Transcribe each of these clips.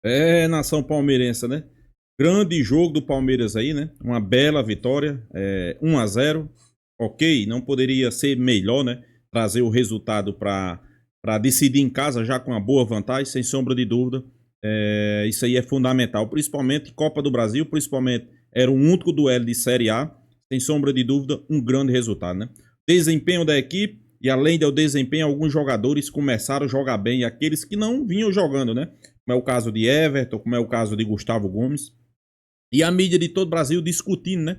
É, nação palmeirense, né? Grande jogo do Palmeiras aí, né? Uma bela vitória, 1-0. Ok, não poderia ser melhor, né? Trazer o resultado para decidir em casa já com uma boa vantagem, sem sombra de dúvida. Isso aí é fundamental, principalmente Copa do Brasil, principalmente era o único duelo de Série A, sem sombra de dúvida, um grande resultado, né? Desempenho da equipe, e além do desempenho, alguns jogadores começaram a jogar bem, e aqueles que não vinham jogando, né? Como é o caso de Everton, como é o caso de Gustavo Gomes. E a mídia de todo o Brasil discutindo, né?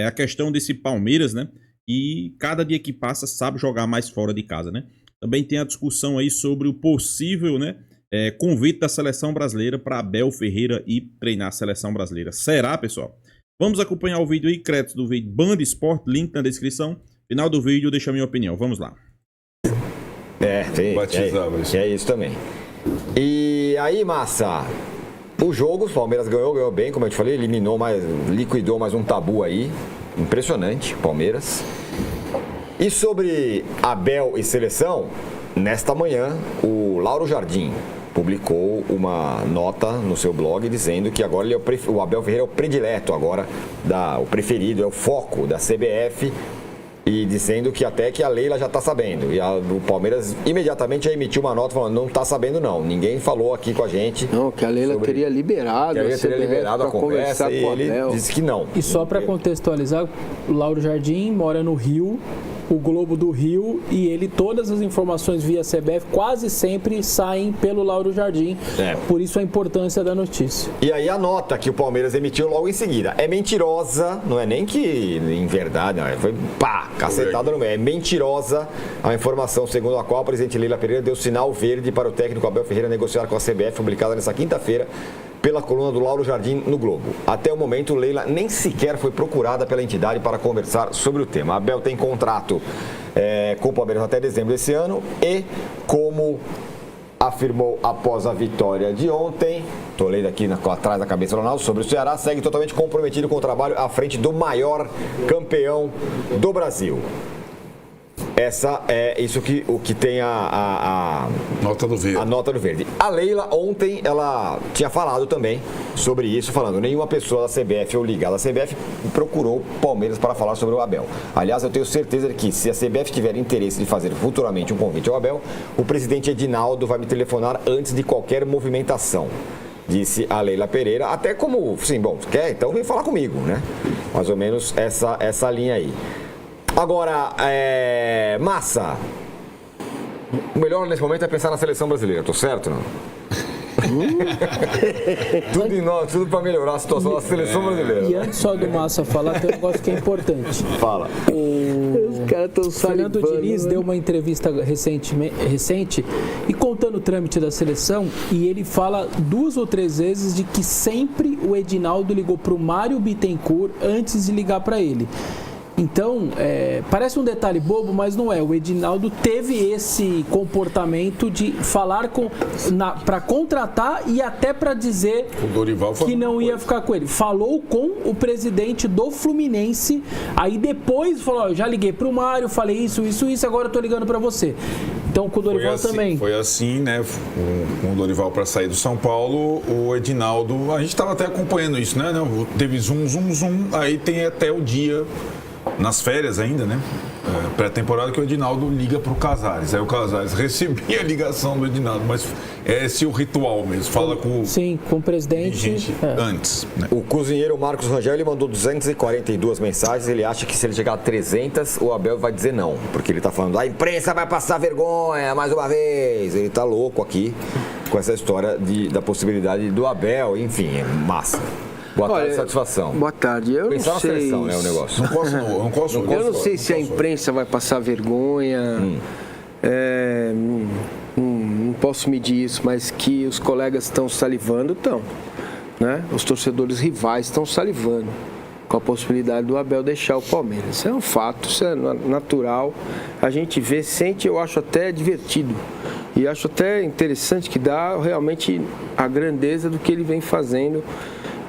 A questão desse Palmeiras, né? E cada dia que passa sabe jogar mais fora de casa, né? Também tem a discussão aí sobre o possível, né? Convite da seleção brasileira para Abel Ferreira ir treinar a seleção brasileira. Será, pessoal? Vamos acompanhar o vídeo aí, créditos do vídeo Band Sport, link na descrição. Final do vídeo, deixa a minha opinião. Vamos lá. É isso também. E aí, Massa, o jogo, o Palmeiras ganhou bem, como eu te falei, liquidou mais um tabu aí. Impressionante, Palmeiras. E sobre Abel e seleção, nesta manhã, o Lauro Jardim publicou uma nota no seu blog dizendo que agora o Abel Ferreira é o predileto agora, o preferido, é o foco da CBF, e dizendo que até que a Leila já está sabendo. E o Palmeiras imediatamente já emitiu uma nota falando, não está sabendo não, ninguém falou aqui com a gente. Não, que a Leila teria liberado a conversa e ele disse que não. E só para contextualizar, o Lauro Jardim mora no Rio, o Globo do Rio, e todas as informações via CBF quase sempre saem pelo Lauro Jardim. Por isso a importância da notícia. E aí a nota que o Palmeiras emitiu logo em seguida é mentirosa, não é nem que em verdade, não, foi cacetada no meio. É mentirosa a informação segundo a qual o presidente Leila Pereira deu sinal verde para o técnico Abel Ferreira negociar com a CBF, publicada nesta quinta-feira pela coluna do Lauro Jardim no Globo. Até o momento, Leila nem sequer foi procurada pela entidade para conversar sobre o tema. Abel tem contrato com o Palmeiras até dezembro desse ano e, como afirmou após a vitória de ontem, estou lendo aqui atrás da cabeça do Ronaldo, sobre o Ceará, segue totalmente comprometido com o trabalho à frente do maior campeão do Brasil. Essa é isso o que tem a nota do verde. A nota do verde. A Leila ontem ela tinha falado também sobre isso, falando nenhuma pessoa da CBF ou ligada à CBF procurou o Palmeiras para falar sobre o Abel. Aliás, eu tenho certeza de que se a CBF tiver interesse de fazer futuramente um convite ao Abel, o presidente Edinaldo vai me telefonar antes de qualquer movimentação. Disse a Leila Pereira, até como, sim, bom, quer? Então vem falar comigo, né? Mais ou menos essa linha aí. Agora, Massa, o melhor nesse momento é pensar na seleção brasileira, tô certo, não? Tudo para melhorar a situação da seleção brasileira. E antes só do Massa falar, tem um negócio que é importante. Fala. Os caras estão Fernando Diniz deu uma entrevista recente e contando o trâmite da seleção, e ele fala 2 ou 3 vezes de que sempre o Edinaldo ligou para o Mário Bittencourt antes de ligar para ele. Então, parece um detalhe bobo, mas não é. O Edinaldo teve esse comportamento de falar para contratar e até para dizer que não ia ficar com ele. Falou com o presidente do Fluminense, aí depois falou, já liguei para o Mário, falei isso, agora eu estou ligando para você. Então, com o Dorival também. Foi assim, né? Com o Dorival para sair do São Paulo, o Edinaldo, a gente estava até acompanhando isso, né? Teve zoom, aí tem até o dia... nas férias ainda, né? Pré-temporada que o Edinaldo liga para o Casares. Aí o Casares recebia a ligação do Edinaldo, mas esse é o ritual mesmo. Fala com o presidente antes. Né? O cozinheiro Marcos Rangel, ele mandou 242 mensagens. Ele acha que se ele chegar a 300, o Abel vai dizer não. Porque ele está falando, a imprensa vai passar vergonha mais uma vez. Ele está louco aqui com essa história da possibilidade do Abel. Enfim, é massa. Boa tarde, satisfação. Boa tarde. Eu pensar não sei. Na seleção, né, o negócio. Eu não sei se a imprensa vai passar vergonha. Não posso medir isso, mas que os colegas estão salivando, estão. Né? Os torcedores rivais estão salivando com a possibilidade do Abel deixar o Palmeiras. Isso é um fato, isso é natural. A gente vê, sente, eu acho até divertido. E acho até interessante que dá realmente a grandeza do que ele vem fazendo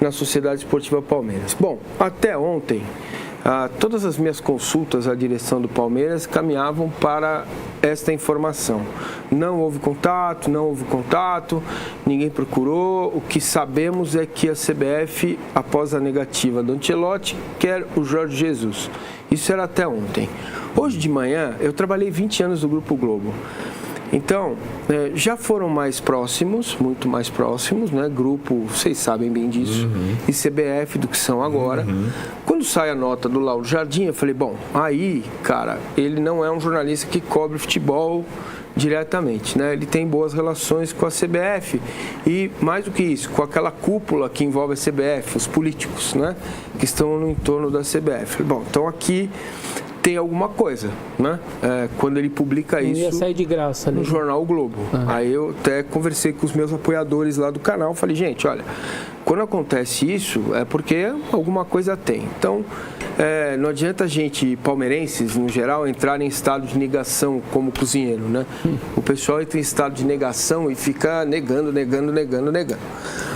na Sociedade Esportiva Palmeiras. Bom, até ontem, todas as minhas consultas à direção do Palmeiras caminhavam para esta informação. Não houve contato, ninguém procurou. O que sabemos é que a CBF, após a negativa do Ancelotti, quer o Jorge Jesus. Isso era até ontem. Hoje de manhã, eu trabalhei 20 anos no Grupo Globo. Então, já foram mais próximos, muito mais próximos, né? Grupo, vocês sabem bem disso, e CBF do que são agora. Quando sai a nota do Lauro Jardim, eu falei, bom, aí, cara, ele não é um jornalista que cobre futebol diretamente, né? Ele tem boas relações com a CBF e, mais do que isso, com aquela cúpula que envolve a CBF, os políticos, né? Que estão no entorno da CBF. Bom, então aqui tem alguma coisa, né? Quando ele publica isso, ia sair de graça ali, no jornal o Globo. Aí eu até conversei com os meus apoiadores lá do canal, falei, gente, olha, quando acontece isso é porque alguma coisa tem. Então, não adianta a gente, palmeirenses no geral, entrar em estado de negação como cozinheiro, né? O pessoal entra em estado de negação e fica negando.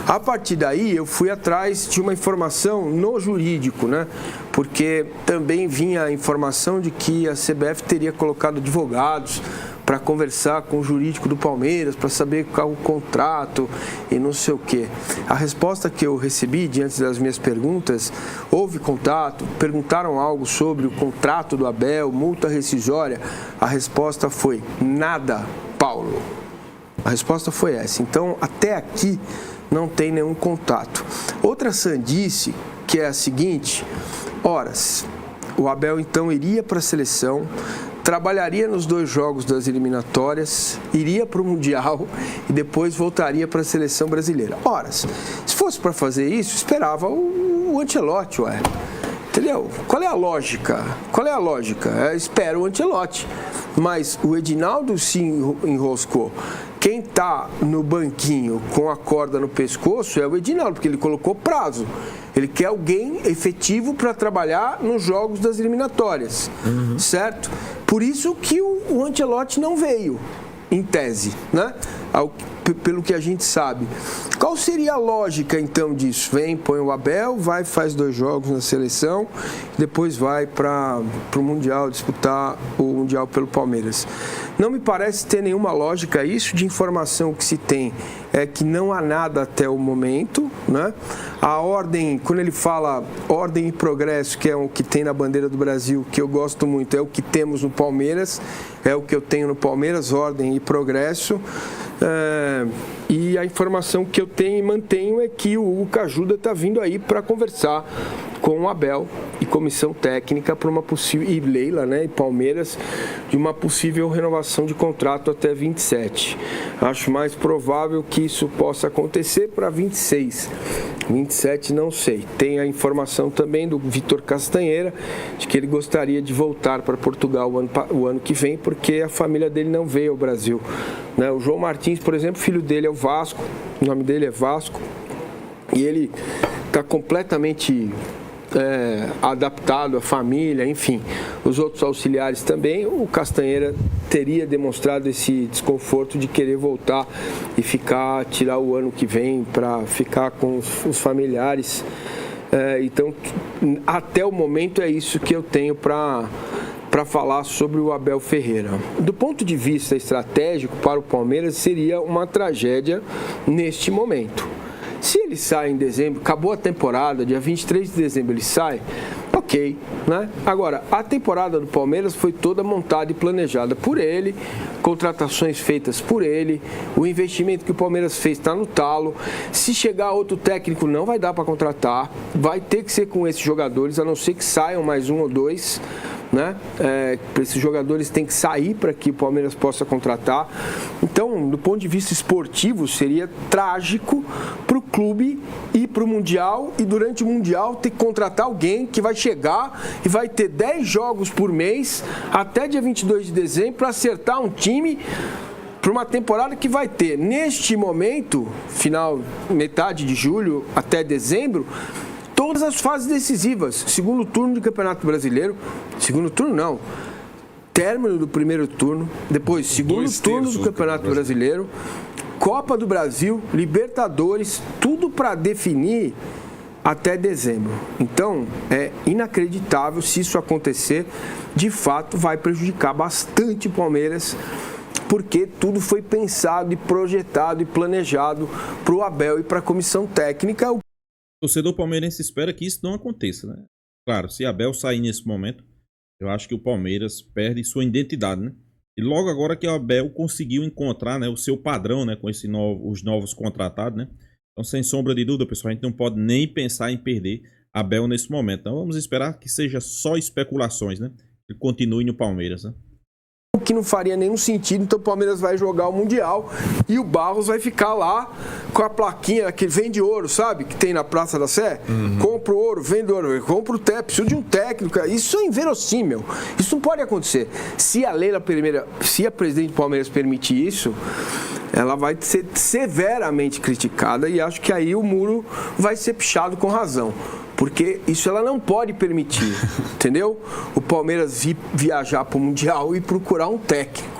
A partir daí, eu fui atrás de uma informação no jurídico, né? Porque também vinha a informação de que a CBF teria colocado advogados para conversar com o jurídico do Palmeiras, para saber qual o contrato e não sei o quê. A resposta que eu recebi diante das minhas perguntas, houve contato, perguntaram algo sobre o contrato do Abel, multa rescisória, a resposta foi nada, Paulo. A resposta foi essa. Então, até aqui, não tem nenhum contato. Outra sandice, que é a seguinte, o Abel então iria para a seleção, trabalharia nos 2 jogos das eliminatórias, iria para o Mundial e depois voltaria para a seleção brasileira. Se fosse para fazer isso, esperava o Ancelotti, entendeu? Qual é a lógica? Espera o Ancelotti. Mas o Edinaldo se enroscou. Quem está no banquinho com a corda no pescoço é o Edinaldo, porque ele colocou prazo. Ele quer alguém efetivo para trabalhar nos jogos das eliminatórias, certo? Por isso que o Ancelotti não veio, em tese, né? Pelo que a gente sabe. Qual seria a lógica, então, disso? Vem, põe o Abel, vai, faz 2 jogos na seleção, depois vai para o Mundial, disputar o Mundial pelo Palmeiras. Não me parece ter nenhuma lógica isso. De informação que se tem é que não há nada até o momento, né? A ordem, quando ele fala ordem e progresso, que é o que tem na bandeira do Brasil, que eu gosto muito, é o que temos no Palmeiras, é o que eu tenho no Palmeiras, ordem e progresso. E a informação que eu tenho e mantenho é que o Hugo Cajuda está vindo aí para conversar com o Abel e comissão técnica para uma possível, e Leila, né, e Palmeiras, de uma possível renovação de contrato até 27. Acho mais provável que isso possa acontecer para 26. 27 não sei. Tem a informação também do Vitor Castanheira de que ele gostaria de voltar para Portugal o ano que vem, porque a família dele não veio ao Brasil, né? O João Martins, por exemplo, filho dele é o Vasco, o nome dele é Vasco, e ele está completamente adaptado à família, enfim, os outros auxiliares também. O Castanheira teria demonstrado esse desconforto de querer voltar e tirar o ano que vem para ficar com os familiares. Então, até o momento é isso que eu tenho para falar sobre o Abel Ferreira. Do ponto de vista estratégico para o Palmeiras, seria uma tragédia neste momento. Se ele sai em dezembro, acabou a temporada, dia 23 de dezembro ele sai, ok, né? Agora, a temporada do Palmeiras foi toda montada e planejada por ele, contratações feitas por ele, o investimento que o Palmeiras fez está no talo. Se chegar outro técnico, não vai dar para contratar, vai ter que ser com esses jogadores, a não ser que saiam mais 1 ou 2, né? Esses jogadores têm que sair para que o Palmeiras possa contratar. Então, do ponto de vista esportivo, seria trágico para o clube ir para o Mundial e durante o Mundial ter que contratar alguém que vai chegar e vai ter 10 jogos por mês até dia 22 de dezembro para acertar um time para uma temporada que vai ter, neste momento, final, metade de julho até dezembro, todas as fases decisivas. Segundo turno do Campeonato Brasileiro. Segundo turno, não. Término do primeiro turno. Depois, segundo turno do Campeonato Brasileiro. Copa do Brasil, Libertadores. Tudo para definir até dezembro. Então, é inacreditável. Se isso acontecer, de fato vai prejudicar bastante o Palmeiras, porque tudo foi pensado e projetado e planejado para o Abel e para a comissão técnica. O torcedor palmeirense espera que isso não aconteça, né? Claro, se Abel sair nesse momento, eu acho que o Palmeiras perde sua identidade, né? E logo agora que o Abel conseguiu encontrar, né, o seu padrão, né, com os novos contratados, né? Então, sem sombra de dúvida, pessoal, a gente não pode nem pensar em perder Abel nesse momento. Então, vamos esperar que seja só especulações, né? Que continue no Palmeiras, né? Que não faria nenhum sentido. Então o Palmeiras vai jogar o Mundial e o Barros vai ficar lá com a plaquinha que vende ouro, sabe? Que tem na Praça da Sé. Compra o ouro, vende ouro, compra o técnico, preciso de um técnico. Isso é inverossímil. Isso não pode acontecer. Se a Leila Pereira, se a presidente do Palmeiras permitir isso, ela vai ser severamente criticada e acho que aí o muro vai ser pichado com razão. Porque isso ela não pode permitir, entendeu? O Palmeiras viajar para o Mundial e procurar um técnico.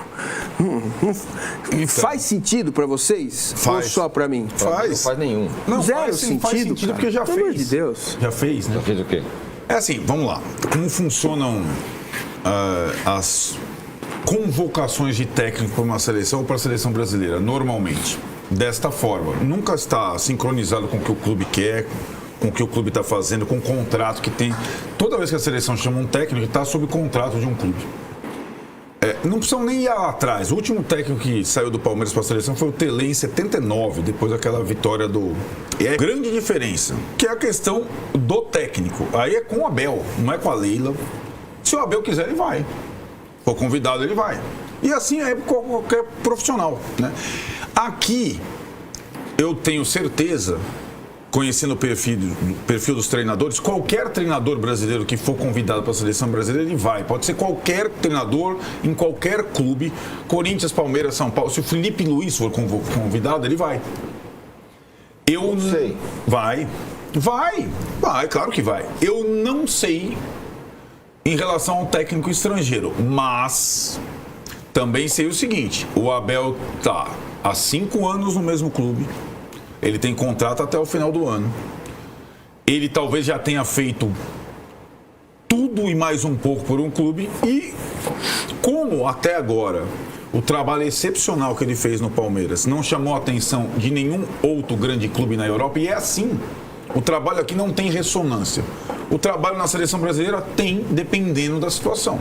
Então, faz sentido para vocês? Faz. Ou só para mim? Faz. Não faz nenhum. Não, Zero sentido, faz sentido cara. porque já Pelo fez. amor de Deus. Já fez, né? Já fez o quê? É assim, vamos lá. Como funcionam as convocações de técnico para uma seleção ou para a seleção brasileira? Normalmente, desta forma. Nunca está sincronizado com o que o clube quer, com o que o clube está fazendo, com o contrato que tem. Toda vez que a seleção chama um técnico, está sob contrato de um clube. Não precisam nem ir lá atrás. O último técnico que saiu do Palmeiras para a seleção foi o Tele em 79, depois daquela vitória do... E é grande diferença, que é a questão do técnico. Aí é com o Abel, não é com a Leila. Se o Abel quiser, ele vai. Se for convidado, ele vai. E assim é com qualquer profissional, né? Aqui, eu tenho certeza... Conhecendo o perfil dos treinadores, qualquer treinador brasileiro que for convidado para a seleção brasileira, ele vai. Pode ser qualquer treinador em qualquer clube, Corinthians, Palmeiras, São Paulo. Se o Felipe Luiz for convidado, ele vai. Eu não sei. Vai, claro que vai. Eu não sei em relação ao técnico estrangeiro, mas também sei o seguinte: o Abel está há 5 anos no mesmo clube. Ele tem contrato até o final do ano. Ele talvez já tenha feito tudo e mais um pouco por um clube. E como até agora o trabalho excepcional que ele fez no Palmeiras não chamou a atenção de nenhum outro grande clube na Europa, e é assim. O trabalho aqui não tem ressonância. O trabalho na seleção brasileira tem, dependendo da situação.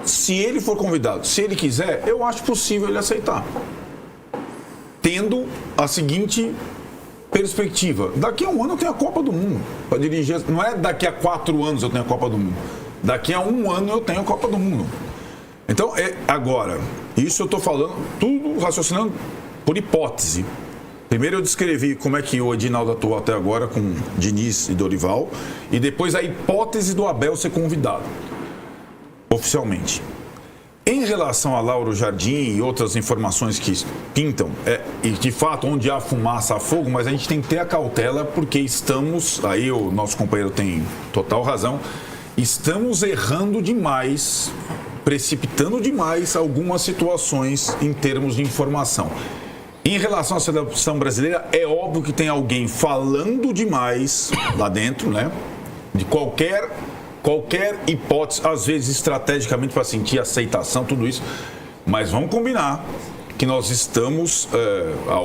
Se ele for convidado, se ele quiser, eu acho possível ele aceitar. Tendo a seguinte perspectiva: daqui a um ano eu tenho a Copa do Mundo para dirigir. Não é daqui a 4 anos eu tenho a Copa do Mundo. Daqui a 1 ano eu tenho a Copa do Mundo. Então, agora, isso eu estou falando, tudo raciocinando por hipótese. Primeiro eu descrevi como é que o Edinaldo atuou até agora com Diniz e Dorival, e depois a hipótese do Abel ser convidado, oficialmente. Em relação a Lauro Jardim e outras informações que pintam, e de fato onde há fumaça há fogo, mas a gente tem que ter a cautela, porque estamos, aí o nosso companheiro tem total razão, estamos errando demais, precipitando demais algumas situações em termos de informação. Em relação à seleção brasileira, é óbvio que tem alguém falando demais lá dentro, né? De qualquer hipótese, às vezes estrategicamente para sentir aceitação, tudo isso. Mas vamos combinar que nós estamos...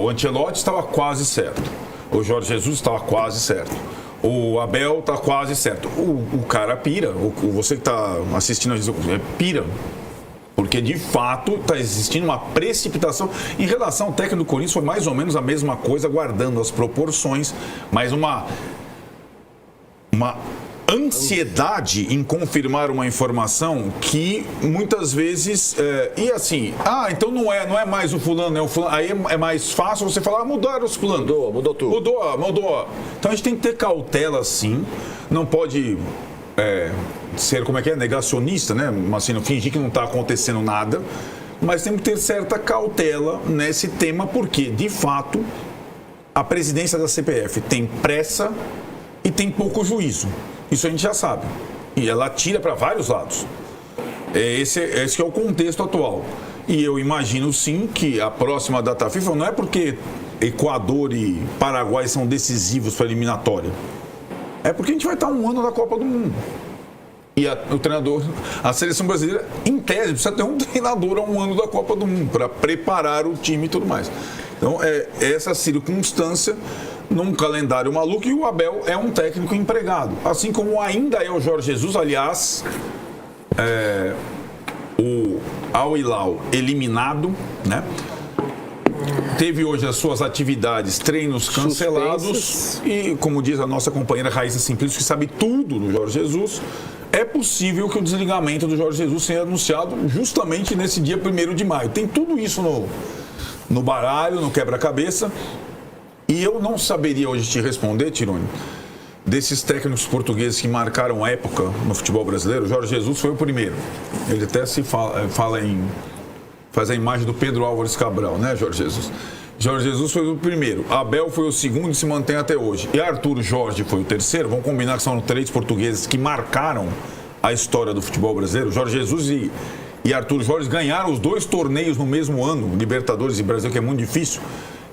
o Ancelotti estava quase certo. O Jorge Jesus estava quase certo. O Abel está quase certo. O cara pira. Você que está assistindo, pira. Porque, de fato, está existindo uma precipitação. Em relação ao técnico do Corinthians, foi mais ou menos a mesma coisa, guardando as proporções, mas uma ansiedade em confirmar uma informação que muitas vezes e assim, então não é mais o fulano, é o fulano. Aí é mais fácil você falar, mudaram os fulanos. Mudou tudo. Mudou. Então a gente tem que ter cautela, sim. Não pode ser, negacionista, né? Assim, não fingir que não está acontecendo nada. Mas tem que ter certa cautela nesse tema, porque, de fato, a presidência da CBF tem pressa e tem pouco juízo. Isso a gente já sabe. E ela tira para vários lados. Esse é o contexto atual. E eu imagino, sim, que a próxima data FIFA não é porque Equador e Paraguai são decisivos para a eliminatória. É porque a gente vai estar um ano na Copa do Mundo. E o treinador, a seleção brasileira, em tese, precisa ter um treinador a um ano da Copa do Mundo para preparar o time e tudo mais. Então, essa circunstância num calendário maluco, e o Abel é um técnico empregado. Assim como ainda é o Jorge Jesus, aliás, o Al Hilal eliminado, né? Teve hoje as suas atividades, treinos cancelados e, como diz a nossa companheira Raíssa Simplício, que sabe tudo do Jorge Jesus, é possível que o desligamento do Jorge Jesus seja anunciado justamente nesse dia 1º de maio. Tem tudo isso no baralho, no quebra-cabeça, e eu não saberia hoje te responder, Tironi, desses técnicos portugueses que marcaram época no futebol brasileiro. O Jorge Jesus foi o primeiro. Ele até faz a imagem do Pedro Álvares Cabral, né, Jorge Jesus? Jorge Jesus foi o primeiro, Abel foi o segundo e se mantém até hoje. E Arthur Jorge foi o terceiro. Vamos combinar que são 3 portugueses que marcaram a história do futebol brasileiro. Jorge Jesus e Arthur Jorge ganharam os 2 torneios no mesmo ano, Libertadores e Brasil, que é muito difícil.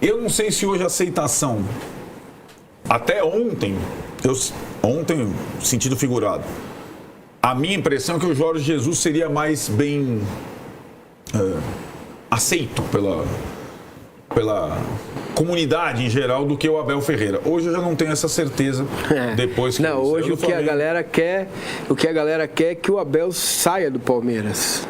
Eu não sei se hoje a aceitação, até ontem, sentido figurado, a minha impressão é que o Jorge Jesus seria mais bem aceito pela comunidade em geral do que o Abel Ferreira. Hoje eu já não tenho essa certeza. Depois que hoje o que a galera quer é que o Abel saia do Palmeiras.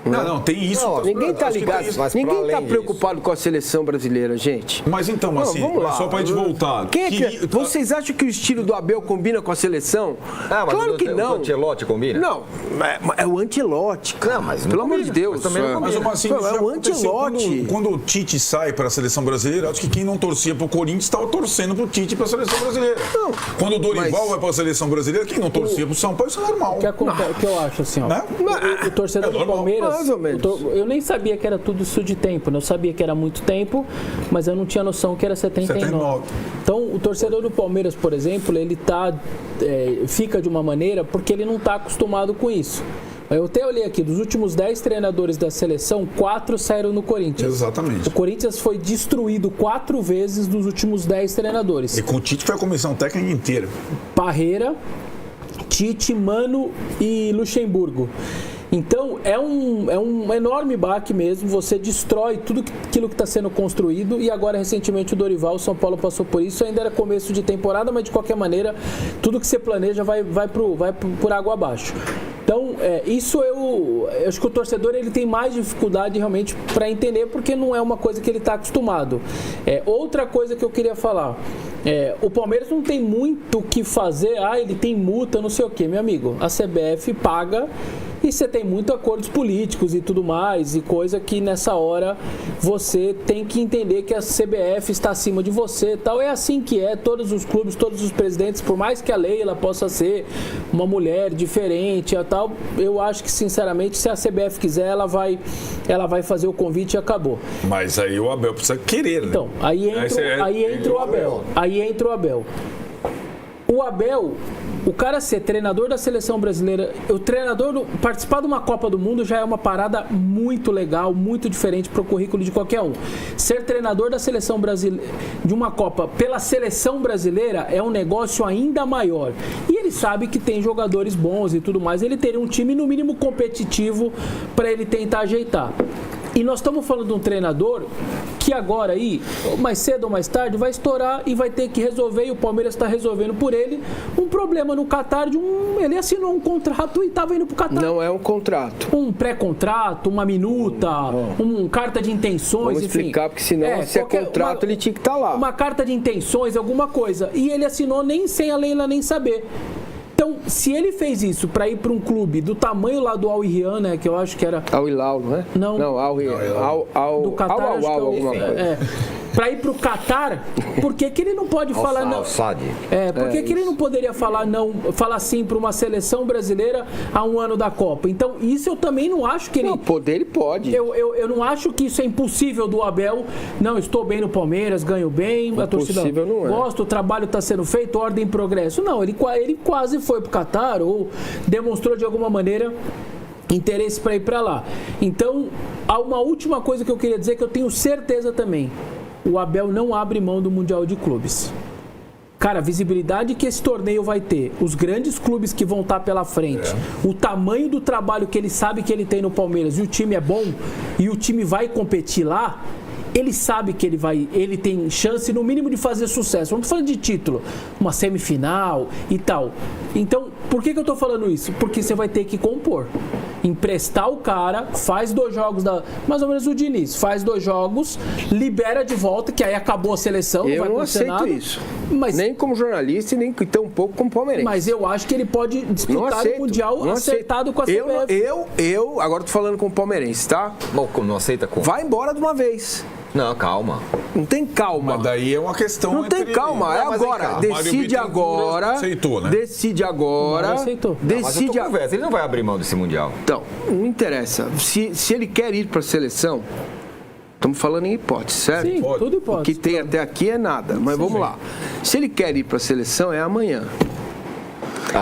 Não, tem isso. Não, ninguém está ligado, ninguém está preocupado com a seleção brasileira, gente. Mas então, assim, só para a gente voltar. Vocês acham que o estilo do Abel combina com a seleção? Mas claro que não. O Ancelotti combina? Não, é o Ancelotti. Não, mas pelo amor de Deus. Assim, é o Ancelotti. Quando o Tite sai para a seleção brasileira, acho que quem não torcia para o Corinthians estava torcendo para o Tite para a seleção brasileira. Não. Quando o Dorival vai para a seleção brasileira, quem não torcia para o São Paulo, isso é normal. O que eu acho assim, ó. Né? O torcedor do Palmeiras. Mais ou menos. Eu nem sabia que era tudo isso de tempo, né? Eu sabia que era muito tempo, mas eu não tinha noção que era 79. Então, o torcedor do Palmeiras, por exemplo, ele fica de uma maneira porque ele não está acostumado com isso. Eu até olhei aqui, dos últimos 10 treinadores da seleção, 4 saíram no Corinthians. Exatamente. O Corinthians foi destruído 4 vezes dos últimos 10 treinadores. E com o Tite foi a comissão técnica inteira. Parreira, Tite, Mano e Luxemburgo. Então, é um enorme baque mesmo, você destrói tudo aquilo que está sendo construído, e agora, recentemente, o Dorival, o São Paulo passou por isso, ainda era começo de temporada, mas de qualquer maneira, tudo que você planeja vai por água abaixo. Então, isso eu acho que o torcedor ele tem mais dificuldade realmente para entender, porque não é uma coisa que ele está acostumado. Outra coisa que eu queria falar, o Palmeiras não tem muito o que fazer, ele tem multa, não sei o quê, meu amigo. A CBF paga e você tem muito acordos políticos e tudo mais, e coisa que nessa hora você tem que entender que a CBF está acima de você e tal. É assim que todos os clubes, todos os presidentes, por mais que a Leila possa ser uma mulher diferente e tal, eu acho que sinceramente se a CBF quiser, ela vai fazer o convite e acabou. Mas aí o Abel precisa querer, né? Então, aí entra o Abel. Aí entra o Abel. O Abel, o cara ser treinador da seleção brasileira, participar de uma Copa do Mundo já é uma parada muito legal, muito diferente para o currículo de qualquer um. Ser treinador da seleção brasileira, de uma Copa pela seleção brasileira, é um negócio ainda maior. E ele sabe que tem jogadores bons e tudo mais, ele teria um time no mínimo competitivo para ele tentar ajeitar. E nós estamos falando de um treinador que agora aí, mais cedo ou mais tarde, vai estourar e vai ter que resolver, e o Palmeiras está resolvendo por ele, um problema no Catar ele assinou um contrato e estava indo para o Catar. Não é um contrato. Um pré-contrato, uma minuta, uma carta de intenções, Vamos explicar, porque senão, se é contrato, ele tinha que estar lá. Uma carta de intenções, alguma coisa. E ele assinou nem sem a Leila nem saber. Então, se ele fez isso para ir para um clube do tamanho lá do Al Hilal, né, que eu acho que era... Al Hilal, não é? Não, Al Hilal. Do Catar, alguma coisa. Para ir para o Catar, por que ele não pode falar não? Por que ele não poderia falar sim para uma seleção brasileira há um ano da Copa? Então, isso eu também não acho que ele... Não, poder ele pode. Eu não acho que isso é impossível do Abel. Não, estou bem no Palmeiras, ganho bem, a torcida gosta, o trabalho está sendo feito, ordem e progresso. Não, ele quase foi para o Catar ou demonstrou de alguma maneira interesse para ir para lá. Então, há uma última coisa que eu queria dizer que eu tenho certeza também. O Abel não abre mão do Mundial de Clubes. Cara, a visibilidade que esse torneio vai ter, os grandes clubes que vão estar pela frente, o tamanho do trabalho que ele sabe que ele tem no Palmeiras, e o time é bom, e o time vai competir lá, ele sabe que ele tem chance no mínimo de fazer sucesso. Não estou falando de título, uma semifinal e tal. Então, por que eu estou falando isso? Porque você vai ter que compor. Emprestar o cara, faz 2 jogos, mais ou menos o Diniz, faz 2 jogos, libera de volta, que aí acabou a seleção. Eu não aceito aceito isso. Mas, nem como jornalista e nem tão pouco como palmeirense. Mas eu acho que ele pode disputar o Mundial acertado com a CBF. Eu agora tô falando como palmeirense, tá? Não aceita como? Vai embora de uma vez. Não, calma. Não tem calma. Mas daí é uma questão. Não tem calma, é agora. Decide agora. Aceitou, né? Decide agora. Aceitou. Decide agora. Ele não vai abrir mão desse Mundial. Então, não interessa. Se ele quer ir para a seleção, estamos falando em hipótese, certo? Sim, tudo hipótese. O que tem até aqui é nada. Mas vamos lá. Se ele quer ir para a seleção, é amanhã.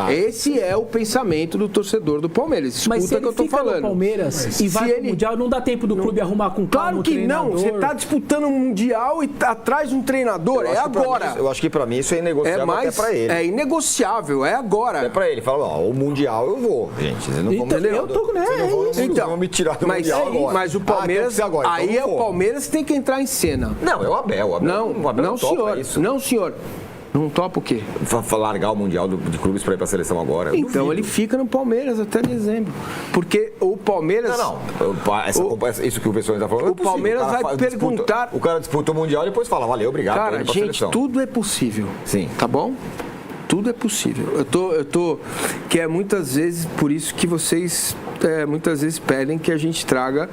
Esse é o pensamento do torcedor do Palmeiras. Escuta, mas se ele que eu tô fica falando. no Palmeiras e vai pro Mundial, não dá tempo do clube arrumar com calma. Claro que não. Você tá disputando um Mundial e tá atrás de um treinador. É agora. Eu acho que pra mim isso é inegociável até pra ele. É inegociável, é agora. É pra ele. Fala, o Mundial eu vou, gente. Vocês não vão me tirar do Mundial agora. Mas o Palmeiras, aí é o Palmeiras que tem que entrar em cena. Não, é o Abel. Não, senhor. Não, senhor. Não topa o quê? Largar o Mundial de clubes para ir para a seleção agora. Então ele fica no Palmeiras até dezembro. Porque o Palmeiras... Isso que o pessoal está falando. O Palmeiras vai perguntar... O cara disputa o Mundial e depois fala, valeu, obrigado. Cara, gente, tudo é possível. Sim. Tá bom? Tudo é possível. Eu tô que é muitas vezes por isso que vocês muitas vezes pedem que a gente traga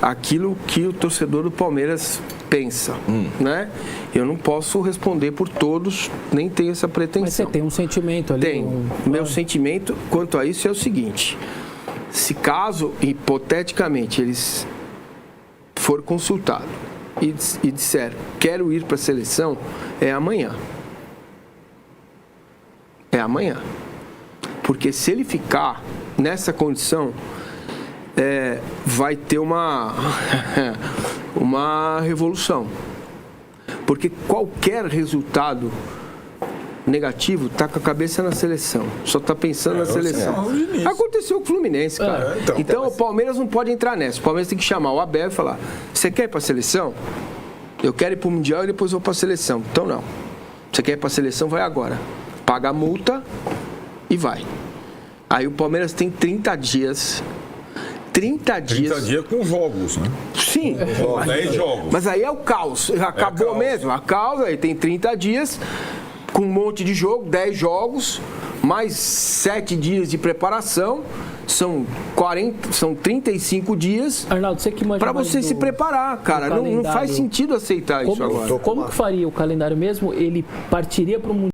aquilo que o torcedor do Palmeiras pensa, né? Eu não posso responder por todos, nem tenho essa pretensão. Mas você tem um sentimento ali? Tenho. Meu sentimento quanto a isso é o seguinte: se caso, hipoteticamente, eles for consultado e disser quero ir para a seleção, é amanhã. É amanhã. Porque se ele ficar nessa condição, vai ter uma revolução. Porque qualquer resultado negativo está com a cabeça na seleção. Só está pensando na seleção. Aconteceu com o Fluminense, cara. Então o Palmeiras não pode entrar nessa. O Palmeiras tem que chamar o Abel e falar: você quer ir para a seleção? Eu quero ir para o Mundial e depois vou para a seleção. Então não. Você quer ir para a seleção? Vai agora. Paga a multa e vai. Aí o Palmeiras tem 30 dias. 30 dias com jogos, né? Sim. 10 jogos. Mas aí é o caos. Acabou mesmo. A caos, aí tem 30 dias com um monte de jogo, 10 jogos, mais 7 dias de preparação. São 35 dias. Arnaldo, você que manja para você se preparar, cara. Não faz sentido aceitar isso agora. Como que faria o calendário mesmo? Ele partiria para o Mundial?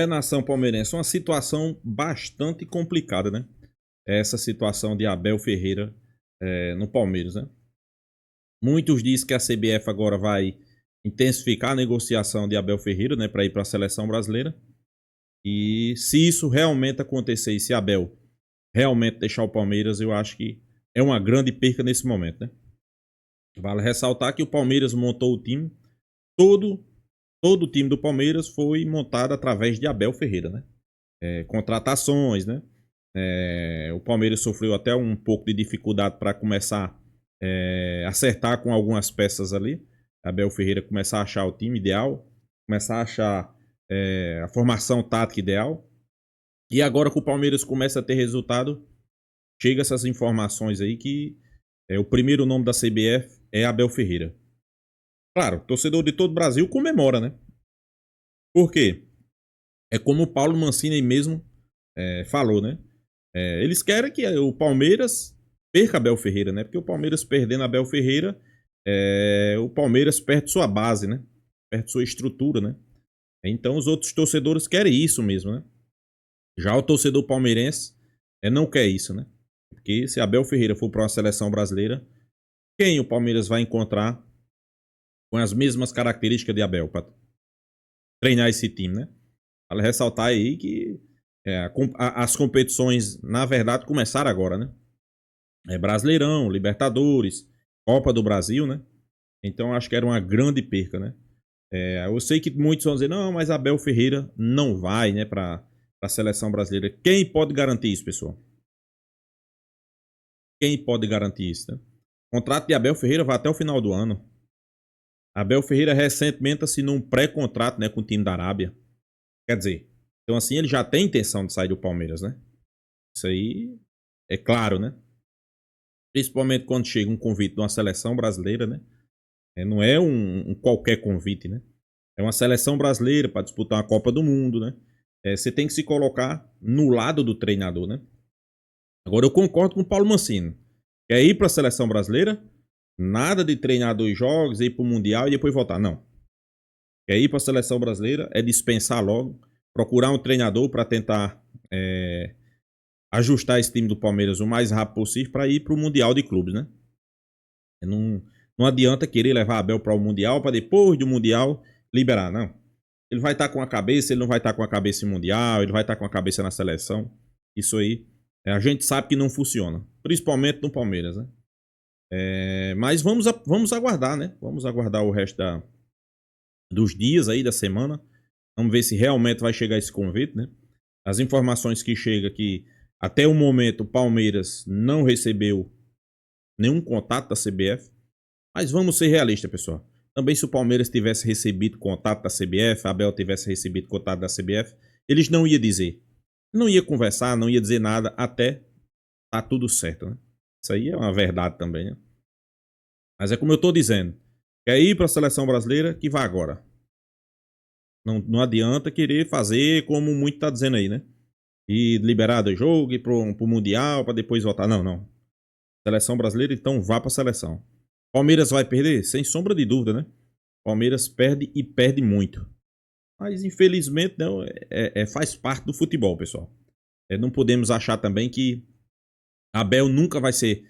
Nação palmeirense, uma situação bastante complicada, né? Essa situação de Abel Ferreira no Palmeiras, né? Muitos dizem que a CBF agora vai intensificar a negociação de Abel Ferreira, né, para ir para a seleção brasileira. E se isso realmente acontecer e se Abel realmente deixar o Palmeiras, eu acho que é uma grande perca nesse momento, né? Vale ressaltar que o Palmeiras montou o time, todo o time do Palmeiras foi montado através de Abel Ferreira, né? Contratações, né? O Palmeiras sofreu até um pouco de dificuldade para começar a acertar com algumas peças ali. Abel Ferreira começar a achar o time ideal, começar a achar a formação tática ideal. E agora que o Palmeiras começa a ter resultado, chega essas informações aí que o primeiro nome da CBF é Abel Ferreira. Claro, torcedor de todo o Brasil comemora, né? Por quê? É como o Paulo Mancini mesmo falou, né? Eles querem que o Palmeiras perca Abel Ferreira, né? Porque o Palmeiras perdendo Abel Ferreira, o Palmeiras perde sua base, né? Perde sua estrutura, né? Então os outros torcedores querem isso mesmo, né? Já o torcedor palmeirense não quer isso, né? Porque se Abel Ferreira for para uma seleção brasileira, quem o Palmeiras vai encontrar com as mesmas características de Abel para treinar esse time, né? Vale ressaltar aí que as competições, na verdade, começaram agora, né? Brasileirão, Libertadores, Copa do Brasil, né? Então acho que era uma grande perca, né? Eu sei que muitos vão dizer, não, mas Abel Ferreira não vai, né, para a seleção brasileira. Quem pode garantir isso, pessoal? Quem pode garantir isso, né? O contrato de Abel Ferreira vai até o final do ano. Abel Ferreira recentemente assinou um pré-contrato, né, com o time da Arábia. Quer dizer, então assim, ele já tem intenção de sair do Palmeiras, né? Isso aí é claro, né? Principalmente quando chega um convite de uma seleção brasileira, né? Não é um qualquer convite, né? É uma seleção brasileira para disputar uma Copa do Mundo, né? Você tem que se colocar no lado do treinador, né? Agora eu concordo com o Paulo Mancini. Quer ir para a seleção brasileira? Nada de treinar 2 jogos, ir para o Mundial e depois voltar. Não. Quer ir para a seleção brasileira? É dispensar logo. Procurar um treinador para tentar ajustar esse time do Palmeiras o mais rápido possível para ir para o Mundial de Clubes, né? Não adianta querer levar Abel para o Mundial para depois do Mundial liberar, não. Ele vai estar com a cabeça, ele não vai estar com a cabeça em Mundial, ele vai estar com a cabeça na seleção. Isso aí, a gente sabe que não funciona. Principalmente no Palmeiras, né? Mas vamos aguardar, né? Vamos aguardar o resto dos dias aí da semana. Vamos ver se realmente vai chegar esse convite, né? As informações que chegam aqui, até o momento o Palmeiras não recebeu nenhum contato da CBF. Mas vamos ser realistas, pessoal. Também se o Palmeiras tivesse recebido contato da CBF, a Abel tivesse recebido contato da CBF, eles não iam dizer. Não ia conversar, não ia dizer nada até tá tudo certo, né? Isso aí é uma verdade também, né? Mas é como eu tô dizendo. Quer ir para a seleção brasileira, que vá agora. Não adianta querer fazer como muito tá dizendo aí, né? E liberar do jogo, ir pro Mundial, para depois voltar. Não. Seleção brasileira, então vá para a seleção. Palmeiras vai perder? Sem sombra de dúvida, né? Palmeiras perde e perde muito. Mas infelizmente não, faz parte do futebol, pessoal. Não podemos achar também que Abel nunca vai ser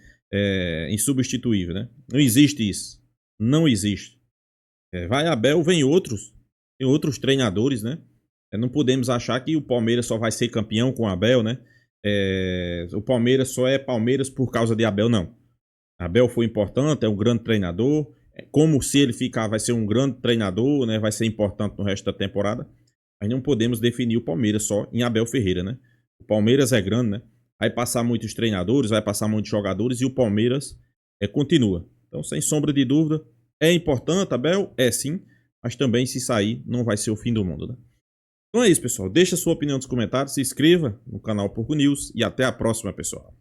insubstituível, né? Não existe isso. Não existe. Vai Abel, vem outros. Tem outros treinadores, né? Não podemos achar que o Palmeiras só vai ser campeão com Abel, né? O Palmeiras só é Palmeiras por causa de Abel, não. Abel foi importante, é um grande treinador. Como se ele ficar, vai ser um grande treinador, né? Vai ser importante no resto da temporada. Mas não podemos definir o Palmeiras só em Abel Ferreira, né? O Palmeiras é grande, né? Vai passar muitos treinadores, vai passar muitos jogadores e o Palmeiras continua. Então, sem sombra de dúvida, é importante, Abel? É sim. Mas também, se sair, não vai ser o fim do mundo, né? Então é isso, pessoal. Deixa a sua opinião nos comentários, se inscreva no canal Porco News e até a próxima, pessoal.